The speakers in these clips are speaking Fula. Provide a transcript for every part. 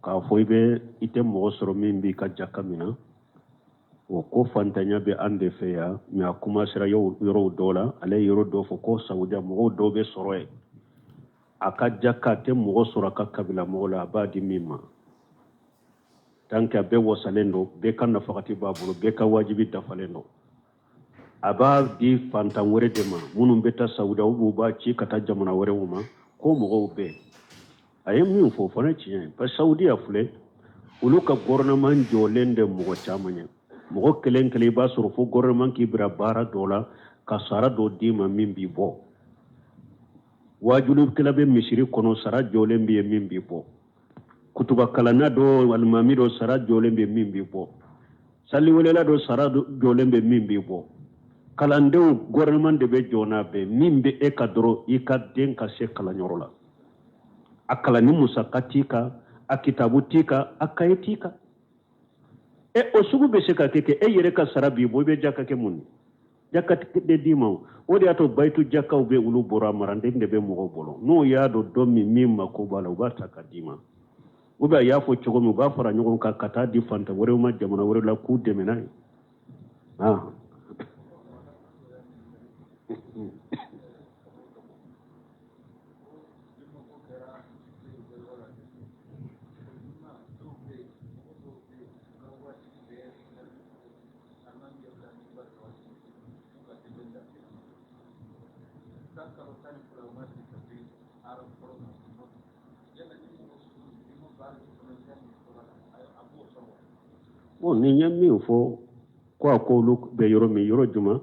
k'a fɔ i bɛ i tɛ mɔgɔ sɔrɔ min b'i ka jaka min na o ko fantanya bɛ an de fɛ yan mais a commencera yɔrɔw dɔw la ale ye yɔrɔ dɔw fɔ ko Saudiya mɔgɔw dɔw bɛ sɔrɔ yen a ka jaka a tɛ mɔgɔ sɔrɔ a ka kabila mɔgɔ la a b'a di min ma tant que a bɛɛ wasalen don bɛɛ ka nafakati b'a bolo bɛɛ ka wajibi dafalen don a b'a di fantan wɛrɛ de ma minnu bɛ taa Saudiya u b'a ci ka taa jamana wɛrɛw ma ko mɔgɔw bɛɛ a ye min fɔ o fana tiɲɛ ye parce que Saudiya filɛ olu ka gouvernement jɔlen de mɔgɔ caman ye mɔgɔ kelen kelen i b'a sɔrɔ fo gouvernement k'i bila baara dɔ la ka sara dɔ d'i ma min b'i bɔ wajulikɛla bɛ misiri kɔnɔ sara jɔlen bɛ yen min b'i bɔ kutubakalana dɔ alimami dɔ sara jɔlen bɛ min b'i bɔ saliwelela dɔ sara jɔlen bɛ min b'i bɔ kalandenw gouvernement de bɛ jɔ n'a bɛɛ min bɛ e ka dɔrɔn i ka den ka se kalanyɔrɔ la a kalanni musaka t'i kan a kitabu t'i kan a kaye t'i kan o sugu bɛ se ka kɛ e yɛrɛ ka sara b'i bɔ i bɛ jaka kɛ mun jaka de d'i ma o de y'a to bayitu jakaw bɛ olu bɔra maranden de bɛ mɔgɔw bolo n'o y'a dɔn dɔ min mako b'a la u b'a ta ka d'i ma ou bien a y'a fɔ cogo min u b'a fara ɲɔgɔn kan ka taa di fantan wɛrɛw ma jamana wɛrɛ la k'u dɛmɛ n'a ye bon ni ɲɛ min fɔ ko a ko olu bɛ yɔrɔ min yɔrɔ juma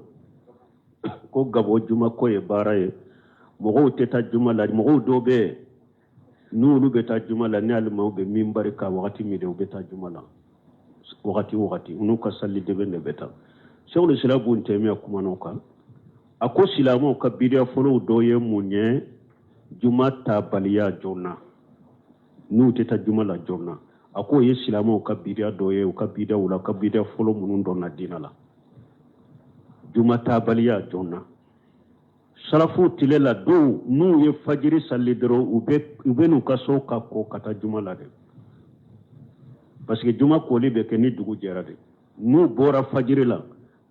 ko Gabo juma ko ye baara ye mɔgɔw tɛ taa juma la mɔgɔw dɔw bɛ yen n'olu bɛ taa juma la ni alimaw bɛ min bari ka wagati min de u bɛ taa juma la wagati n'u ka sali de bɛ taa Sɛkul Islam Ibn Taymiya kumana o kan a ko silamɛw ka bidiya fɔlɔw dɔ ye mun ye juma tabaliya joona n'u tɛ taa juma la joona a ko ye silamɛw ka bidiya dɔ ye u ka bidiyaw la ka bidiya fɔlɔ minnu dɔnna diina la juma tabaliya joona salafu tile la dɔw n'u ye fajiri sali dɔrɔn u bɛ n'u ka so ka ko ka taa juma la de parce que juma koli bɛ kɛ ni dugu jɛra de n'u bɔra fajiri la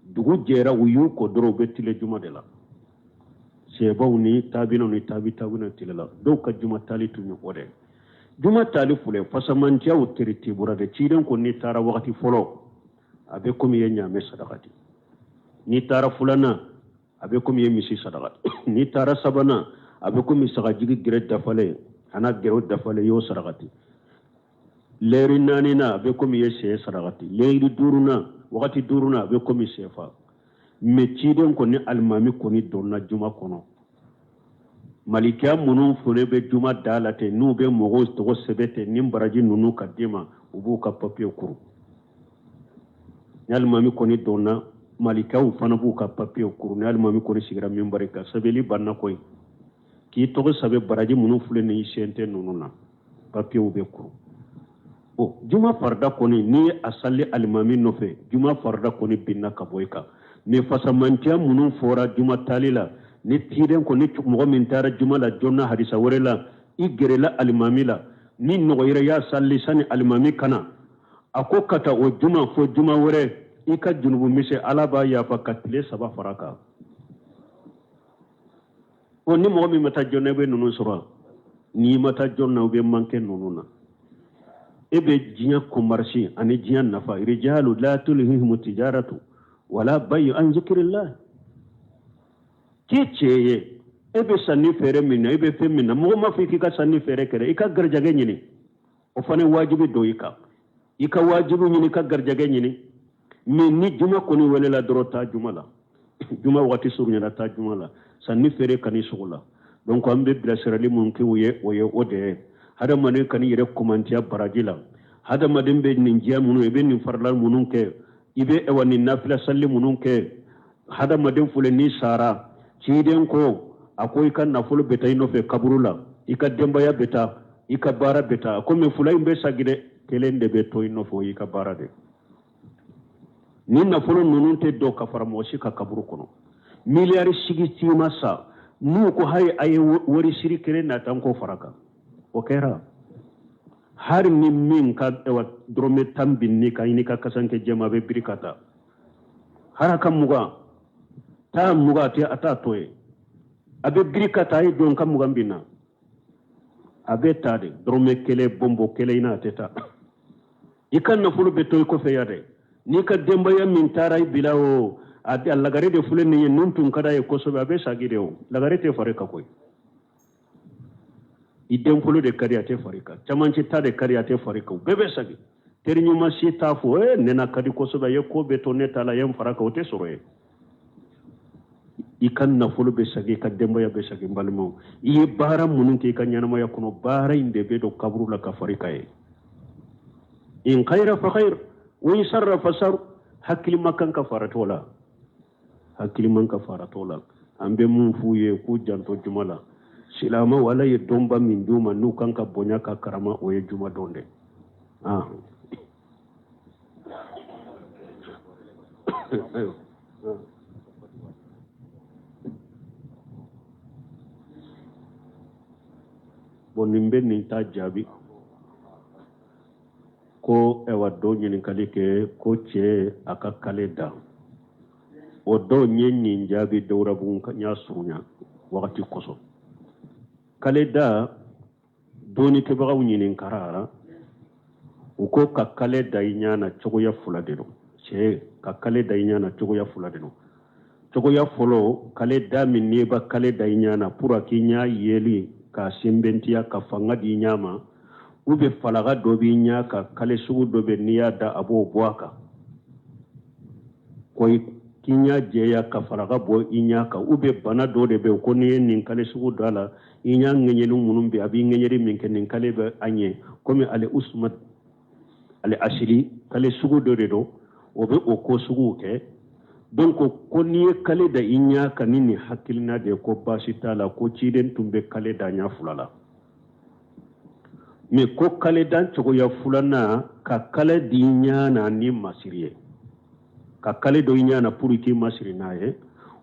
dugu jɛra u y'u ko dɔrɔn u bɛ tile juma de la sɛbaw ni taabinaw ni taabina tile la dɔw ka juma tali tun ye o de juma tali filɛ fasamantiyaw teriti bɔra de ciden ko n'i taara wagati fɔlɔ a bɛ komi i ye ɲaamɛ sadakati n'i taara filanan a bɛ komi i ye misi sadakati n'i taara sabanan a bɛ komi sagajigi gɛrɛ dafalen a n'a gɛrɛw dafalen i y'o sadakati lɛri naaninan a bɛ komi i ye sɛ sadakati lɛri duurunan wagati duurunan a bɛ komi sɛfa mais ciden kɔni alimami kɔni donna juma kɔnɔ malikiya minnu fɔlen bɛ juma da la ten n'u bɛ mɔgɔw tɔgɔ sɛbɛn ten ni baraji ninnu ka d'i ma u b'u ka papiye kuru ni alimami kɔni donna malikiyaw fana b'u ka papiye kuru ni alimami kɔni sigira min bari kan sɛbɛnli banna koyi k'i tɔgɔ sɛbɛn baraji minnu filɛ nin i sen tɛ ninnu na papiyew bɛ kuru juma farida kɔni n'i ye a sali alimami nɔfɛ juma farida kɔni binna ka bɔ i kan mais fasamantiya minnu fɔra juma tali la ni tiden kɔni mɔgɔ min taara juma la joona hadisa wɛrɛ la i gɛrɛla alimami la ni nɔgɔyira y'a sali sani alimami kana a ko ka taa o juma fo juma wɛrɛ i ka junubu mise ala b'a yafa ka tile 3 fara kan ni mɔgɔ min ma taa joona i bɛ ninnu sɔrɔ n'i ma taa joona u bɛ manqué ninnu na e bɛ diɲɛ commerce ani diɲɛ nafa rijalu la tulhihim tijaratu wala bay'u an zikrillah k'i cɛ ye e bɛ sanni feere min na e bɛ fɛn min na mɔgɔ ma fɔ k'i ka sanni feere kɛ i ka garijɛgɛ ɲini o fana ye wajibi dɔ i kan i ka wajibi ɲini ka garijɛgɛ ɲini mais ni juma kɔni welela dɔrɔn taa juma la juma waati surunyana taa juma la sanni feere kan'i sugu la donc an bɛ bilasirali mun kɛ o ye o de ye hadamaden kan'i yɛrɛ komantiya baraji la hadamaden bɛ nin diya minnu i bɛ nin farila minnu kɛ i bɛ nin nafila sali minnu kɛ hadamaden filɛ n'i sara ciden ko a ko i ka nafolo bɛ taa i nɔfɛ kaburu la i ka denbaya bɛ taa i ka baara bɛ taa ko mais fula in bɛ sagi dɛ kelen de bɛ to i nɔfɛ o y'i ka baara de ni nafolo ninnu tɛ dɔn ka fara mɔgɔ si ka kaburu kɔnɔ miliyari sigi t'i ma sa n'u ko hayi a ye wari siri kelen nata n ko fara kan o kɛra har ni min ka ewa drome tambinni ka ini ka kasanke jema be birikata haraka muga ta muga te ata toye abe birikata yi don kam muga mbina abe tade drome kele bombo kele ina teta ikan na fulu be toy ko fe yade ni ka demba ya min taray bilawo ati allagare de fulen ni nuntun kada e koso be sagide o lagare te fare ka koy idem fulu de kariyate farika chamanci ta de kariyate farika bebe sagi teri nyuma si tafo nena kadi koso be ko be to neta la yam faraka o te soroye ikan na fulu be sagi ka demba ya be sagi mbalmo yi bara munun ke kan yana ya kuno bara inde be do kabru la ka farika e in khaira fa khair wa in sharra fa shar hakil makan ka faratola hakil man ka faratola ambe mun fuye ku janto jumala silama wala ye domba min duma nu kanka bonya ka karama o ye juma donde bonimbe ni ta jabi ko ewa do nyin kalike ko che aka kaleda o do nyin jabi dawra bun nya sunya wakati koso kaleda doni ke bagaw nyinin karara uko ka kaleda inyana chogo ya fuladeno che ka kaleda inyana chogo ya fuladeno chogo ya folo kaleda min ne ba kaleda inyana pura kinya yeli ka sembentia ka fanga di nyama ube falaga dobi nya ka kale sugu dobe niya da abo boaka koy kinya jeya ka falaga bo inya ka ube bana do de be ko ni nin kale sugu dala inya ngenyelu munum bi abi ngenyeri min ken nin kale be anye komi ale usmat ale ashili kale sugu do de do obe o ko sugu ke donc ko ni kale da inya ka nini hakilna de ko basitala ko ciden tumbe kale da nya fulala me ko kale dan chogo ya fulana ka kale di nya na ni masiriye ka kale do nya na puriti masiri naye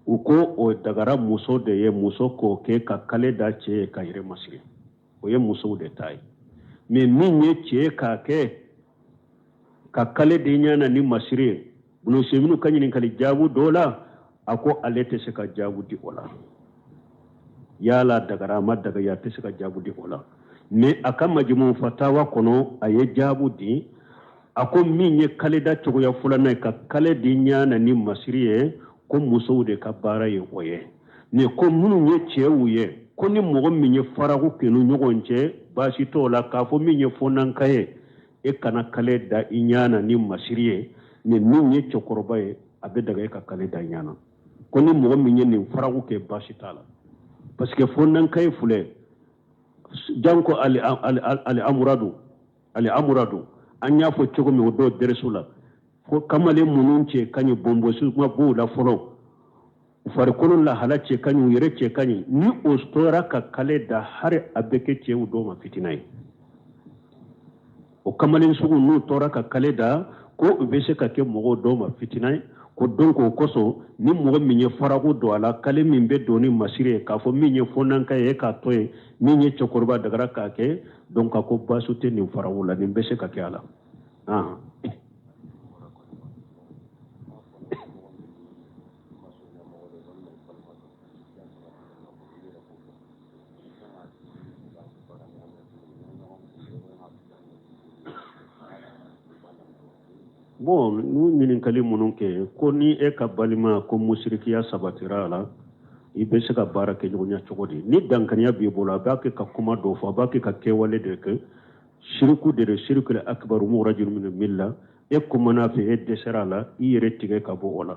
uko o dagara muso de ye muso ko ke ka kale da che ka ire masiri o ye muso de tai me minye che ka ke ka kale de nya na ni masiri buno seminu kanyin kali jabu dola ako alete se ka jabu di ola yala dagara madaga ya te se ka jabu di ola me aka majmu fatawa kono aye jabu di ako minye kale da chogo ya fulana ka kale di nya na ni masiriye ko muso de ka bara ye oye ne ko munu nye chewuye ko ni mogo minye faragu kenu nyogonche bashi tola ka fo minye fonan kaye e kana kale da inyana ni masiriye ne minye chokorobaye abe daga ka kale da inyana ko ni mogo minye ni faragu ke bashi tala parce que fonan kaye fule janko ali amuradu anya fo chogo mi do deresula ko kamale mununce kanyi bombo su ma bu la folo farkolon la halace kanyi yere ce kanyi ni ostora ka kale da har abeke ce u do ma fitinai o kamale su nu tora ka kale da ko ubese ka ke mogo do ma fitinai ko donko koso ni mogo minye farago do ala kale min be doni masire ka fo minye fonan ka e ka toye minye chokorba dagara ka ke donc ko basute ni farago la ni bese ka ke ala bon nu ñinin kali munun ke ko ni e ka balima ko musrikiya sabatira la i be se ka baara kɛ ɲɔgɔnya cogo di ni dankaniya b'i bolo a b'a kɛ ka kuma dɔ fɔ a b'a kɛ ka kɛwale de kɛ shirku de shirku akbar murajul min milla e kumana fɛ e dɛsɛra la i yɛrɛ tigɛ ka bɔ o la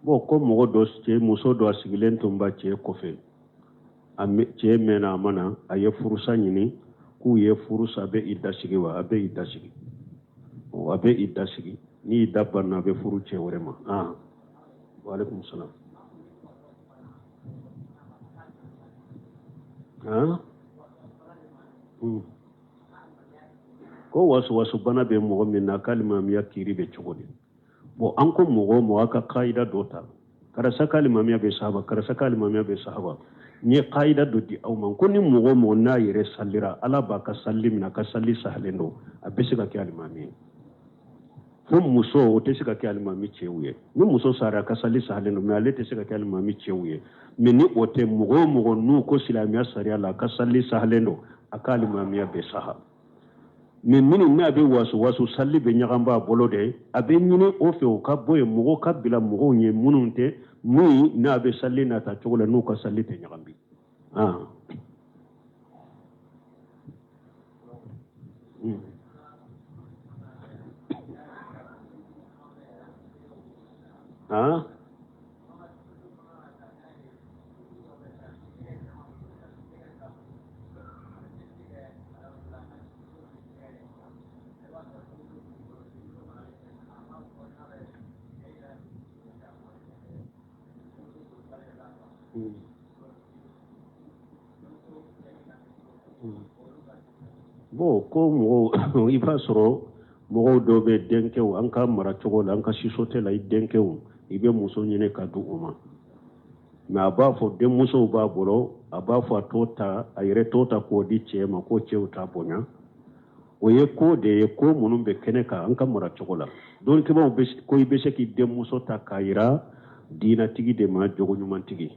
bon ko mɔgɔ dɔ cɛ muso dɔ sigilen tun b'a cɛ kɔfɛ cɛ mɛnna a mana a ye furusa ɲini k'u ye furusa a bɛ i dasigi wa a bɛ i dasigi a bɛ i dasigi ni i da banna a bɛ furu cɛ wɛrɛ ma waaleykum salaam ko wasu bana be mo min na kalima miya kiri be chogodi bo an ko mo aka qaida dota kara sa kalima miya be sahaba kara sa kalima miya be sahaba ni qaida do di aw man ko ni mo na yire sallira ala ba ka sallimina ka salli sahlendo abesi ka kalima miya fo muso o te se ka kalima mi chewuye ni muso sara ka salli sahlendo me ale te se ka kalima mi chewuye me ni o te mo nu ko silamiya sariya la ka salli sahlendo akalima miya be sahaba mais mini na be wasu salli be nyagamba bolo de abe nyine o fe o ka boye mugo ka bila mugo nye mununte muy na be salli na ta chogola no ka salli te nyagambi bo ko mo iba soro mo do be denkew an ka mara chogola an ka sisote la denkew ibe muso nyine ka du uma na aba fo de muso ba bolo aba fo tota ayre tota ko di chema ko chewta bonya o ye ko de ye ko munum be keneka an ka mara chogola don ke ba be ko ibe se ki de muso ta kaira dina tigi de ma jogo nyuman tigi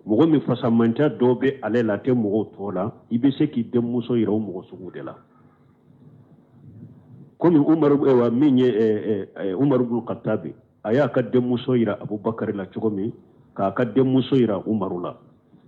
mogo mi fasamanta do be ale la te mogo tola ibe se ki de muso ira mogo sugu de la komi umar wa minye umar ibn khattab aya ka de muso ira abubakar la chogomi ka de muso ira umarula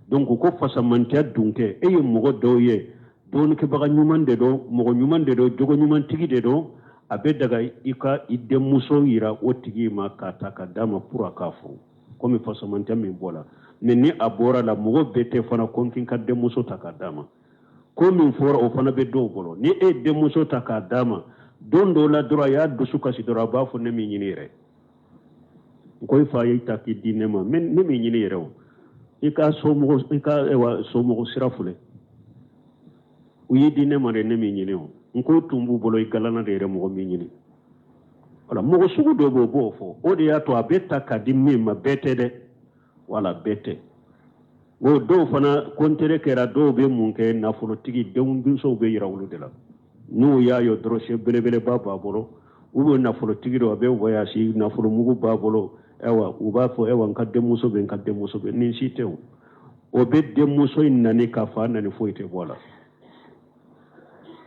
donc ko fasamanta dunke eye mogo do ye don ke baga nyuman de do mogo nyuman de do jogo nyuman tigi de do abe daga ika ide muso ira o tigi ma ka ta ka dama pura kafu komi fasamanta min bola ni abora la mogo bete fana konkin ka de muso ta ka dama komi fora o fana be do bolo ni e de muso ta ka dama don do la dura ya dusu kasi dura ba fo ne mi nyinire ko fa yi ta ki dine ma men ne mi nyinire o ika so mogo ika ewa so mogo sirafule uyi dine ma ne mi nyine o nko tumbu bolo igalana de re mogo mi nyine wala mogo sugu do bo fo o de ya to abeta ka dimmi ma bete de wala bete wo do fana kontere kera do be munke nafulo tigi dewndun so be yirawlu de la nu ya yo droshe belebele baba bolo ubo nafulo tigi do be voyage nafulo mugu babolo ewa uba fo ewa nkadde muso be nin sitew o be de muso inani ka fa nani foite bola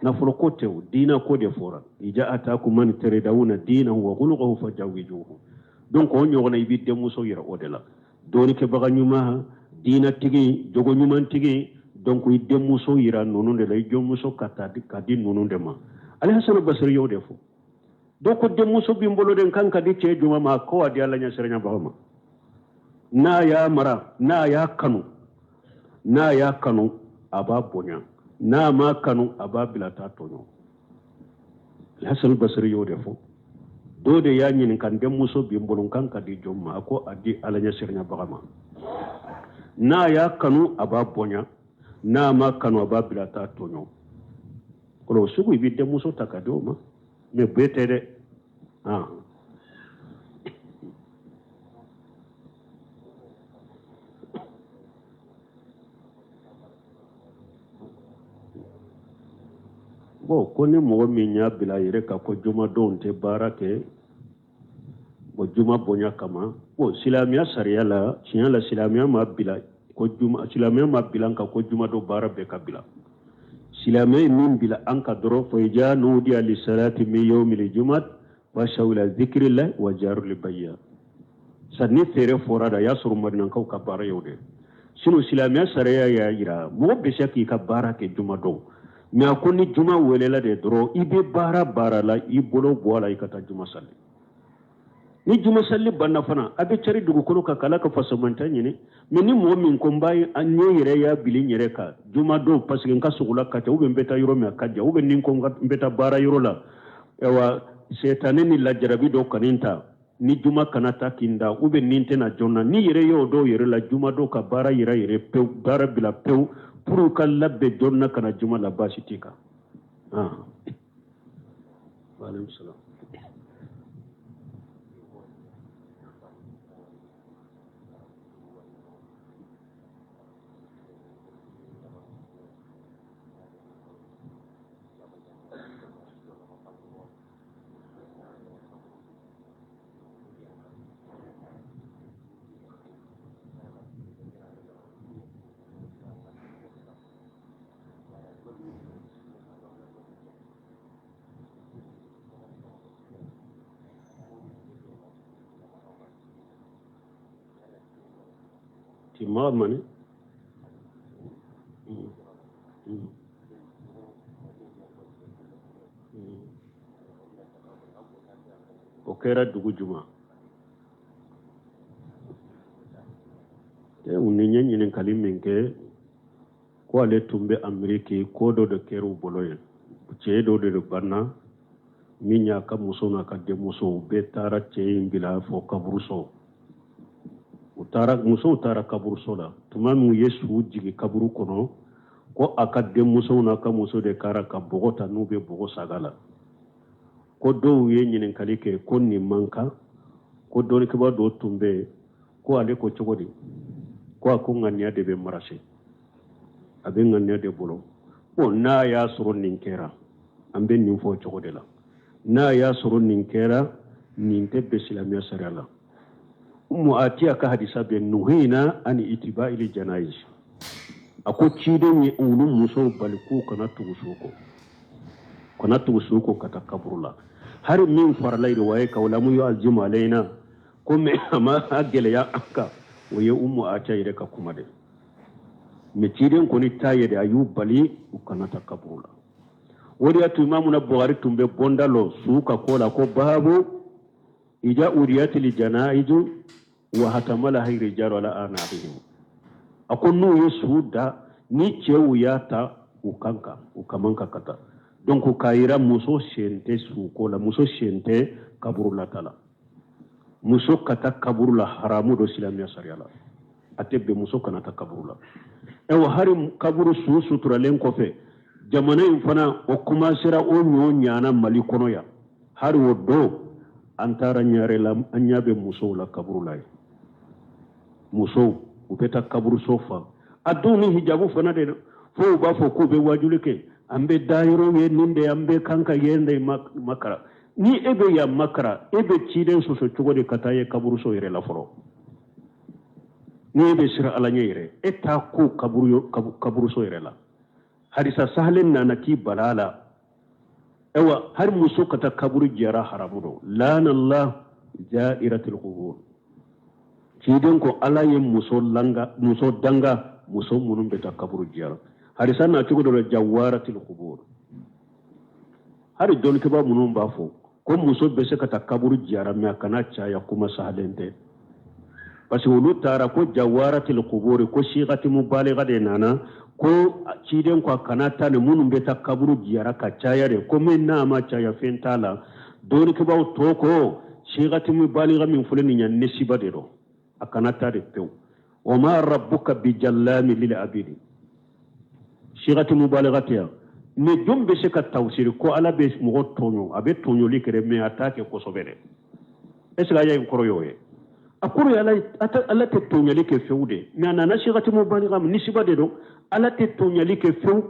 nafulo ko tew dina ko de fora ija ataku man teredawuna dina wa khuluquhu fajawijuhu donc on nyogona ibi de muso yira o de la doni ke baga nyuma dina tigi jogo nyuman tigi donc i de muso yira nonu de lay jom muso kadi nonu de ma ali hasan basri yo defo donc de muso bimbolo den kan kadi che juma ma ko adi alla nya serenya bagama na ya mara na ya kanu aba bonya na ma kanu aba bilata tonyo ali hasan basri yo defo do de ya nyin kan de muso bimbolo kan kadi jomma ko adi alla nya serenya bagama na ya kanu aba bonya na ma kanu aba bilata tonyo ko sugu ibi de muso takado ma me betere bo koni mo mi nya bila yire ka ko juma don te barake bo juma bonya kama bo silamiya sariya la sinya silamiya ma bila ko juma silamiya ma bila ka ko juma do barabe ka bila silamiya min bila an ka doro fo ja nudi ali salati mi yawmil jumat wa shawla dhikrillah wa jarul bayya sanni fere forada ya suru madina ka bara yode sino silamiya sariya ya ira mo be shaki ka barake juma do mi akoni juma welela de doro ibe bara la ibolo bola ikata juma salli ni juma salli banna fana abe cari dugu kono ka kala ka fasamanta nyine mais ni mo min ko mbay anye yere ya bili nyere ka juma do parce que nka sugula ka ta ube mbeta yoro mi akaja ube nin ko mbeta bara yoro la ewa setane ni la jarabi do kaninta ni juma kanata kinda ube ninte na jonna ni yere yo do yere la juma do ka bara yere pe bara bila pe pour ka labbe jonna kana juma la basi tika wa alaykum salam timma mane o kera dugu juma te unni ñañinen kalim min ke ko ale tumbe amerike ko do de keru boloyen ce do de banna minya ka muso na ka de muso be tara ce mbila fo kabruso utara muso utara kabruso la tuma mu yesu jigi kaburu kono ko aka de muso na ka muso de kara ka bogota nube bogo sagala ko do ye ñinen kalike ko ni manka ko do ke ba do tumbe ko ale ko cogodi ko ko ngania de be marase abe ngania de bolo o na ya soro nin kera ambe nin fo cogode la na ya soro nin kera nin te be silamiya sarala atiya ka hadisa be nuhina an itiba ili janaiz ako ciden ye ulu muso baliku kana tugusuko kata kaburula har min farlai riwaye kawla mu yu'azzimu alaina ko me ama agele ya aka waye atiya ire ka kuma de me ciden ko ni taye de ayu bali kana ta kaburula wodi atu imamu na buhari tumbe bondalo suka kola ko babu ija uriyatil janaizu wa hatamala hayri jaru ala anabihim akonu yesuda ni cewu yata ukamanka kata donc kayira muso shente suko la muso shente kaburula tala muso kata kaburula haramu do silamiya sariala atebe muso kana ta kaburula ewa hari kaburu suturalen kofe jamana infana o kuma sira o nyana mali kono ya hari wo do antara nyare la anyabe muso la kaburula muso upeta kaburu sofa aduni hijabu fana de fo ba fo ko be wajulike ambe dairo ye ninde ambe kanka yende makara ni ebe ya makara ebe ciden soso chogode kataye kaburu so yere la foro ni ebe sira alanya yere eta ko kaburu so yere la hadisa sahlen nanaki balala ewa har muso kata kaburu jara haramudo lana allah jairatul qubur ciden ko alaye muso danga muso munum beta kaburu jara hadisa na tugo do jawaratul qubur hari don ke ba munum ba fo ko muso be se kata kaburu jara me kana caya kuma sahlende parce que wulu tara ko jawaratul qubur ko shighati mubaligha de nana ko ciden ko kana tane munum beta kaburu jara ka caya de ko men na ma caya fentala don ke ba to ko shighati mubaligha min fulani nya nesiba de do akana tare pew wa ma rabbuka bijallami lil abidi shigati mubalaghatiya ne jombe se ka tawsir ko ala be mo tonyo abe tonyo likere me atake ko sobere esla ya ko royoye akuru ala te tonyo like fewde me anana shigati mubalagha nisba de do ala te tonyo like few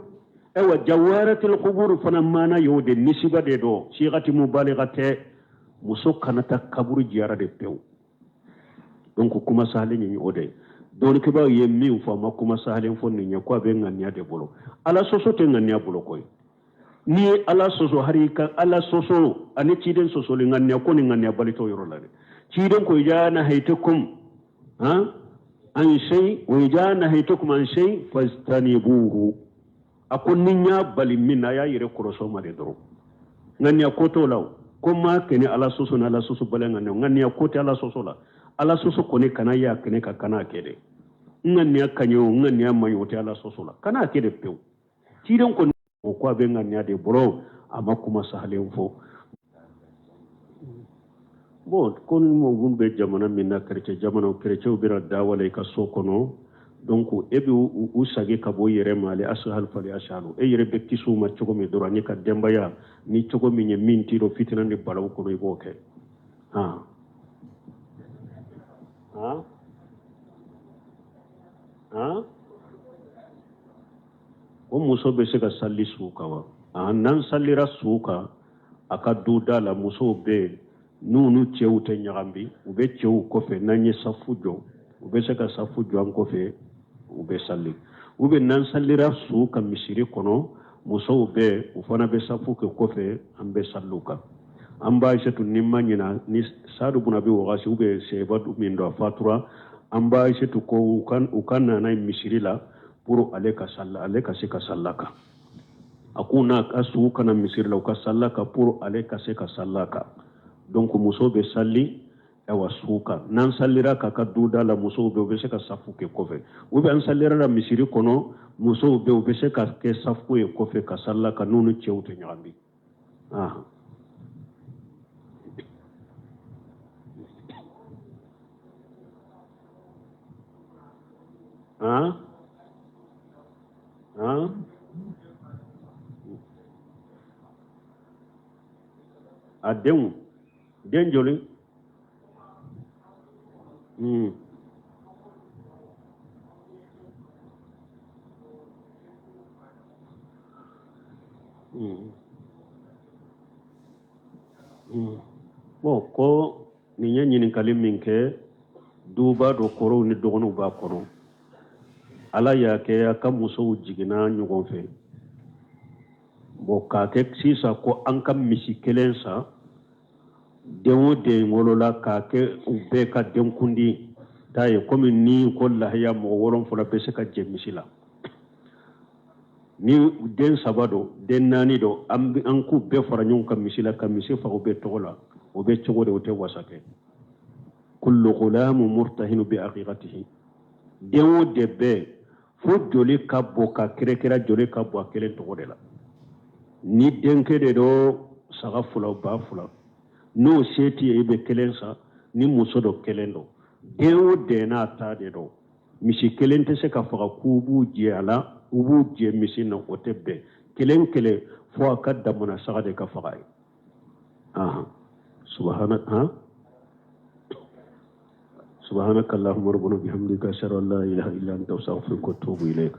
ewa jawaratul qubur fana mana yode nisba de do shigati mubalaghate muso kanata kaburu jiara de pew donc kuma sahalen ni ode don ke ba yemmi ufo ma kuma sahalen fonni nya ko be ngania de bolo ala soso te ngania bolo koy ni ala soso harika ala soso ani ciden soso le ngania ko ni ngania balito yoro la de ciden ko jana haytukum an shay wa jana haytukum an shay fastanibuhu akon ninya bali minna ya yire koroso ma de doro ngania ko to law ko ma kene ala soso na ala soso balen ngania ko te ala soso la ala soso kone kana ya kene ka kana kede ngania kanyo ngania mayote ala soso la kana kede pew tidon ko ko be ngania de bro ama kuma sahalen fo bon kon mo gumbe jamana minna kerce jamana kerce ubira dawale ka sokono donc e be u sage ka bo yere male ashal fali ashalu e yere be kisuma cogo mi dora ni ka dembaya ni cogo mi min tiro fitina ni balaw ko bo ke ha ha ha o muso be se ka salli suka wa nan sallira suka aka duda la muso be nunu cewu te nyagambi u be cewu ko fe nanye safu jo u be se ka safu jo an ko fe u be salli u be nan sallira suka misiri kono muso be u fana be safu ko fe an be salluka an ba shetu nimma nyina ni sadu buna be wagasi u be seba du min do fatura an ba shetu ko u kan na misiri la pour ale ka salla ale ka se ka sallaka akuna kasu kana misir law ka sallaka pour ale ka se ka sallaka donc muso be salli e wa suka nan sallira ka ka duda la muso be se ka safu ke kofe u be an sallira la misiri kono muso be se ka ke safu e kofe ka sallaka nunu cewte nyambi ah ah ah adem den joli bon ko ni nyanyini kalimin ke duba do koro ni dogonu ba kono ala ya ke aka muso jigina ɲɔgɔn fɛ bon k'a kɛ sisan ko an ka misi kelen sa den o den wolola k'a kɛ u bɛɛ ka denkundi ta ye komi ni ko lahiya mɔgɔ 7 bɛ se ka jɛ misi la ni den 3 do den 4 do an k'u bɛɛ fara ɲɔgɔn kan misi la ka misi faga u bɛ tɔgɔ la o bɛ cogo de o tɛ wasa kɛ kullu ghulamu murtahinu bi aqiqatihi den o de bɛɛ fo joli ka bɔ ka kɛrɛkɛrɛ joli ka bɔ a kelen tɔgɔ de la ni denkɛ de do saga 2 ba 2 n'o se t'i ye i bɛ kelen sa ni muso dɔ kelen do den o den n'a ta de do misi kelen tɛ se ka faga k'u b'u jɛ a la u b'u jɛ misi na o tɛ bɛn kelen kelen fo a ka damana saga de ka faga ye سبحانك اللهم ربنا بحمدك أشهد أن لا إله إلا أنت أستغفرك وأتوب إليك.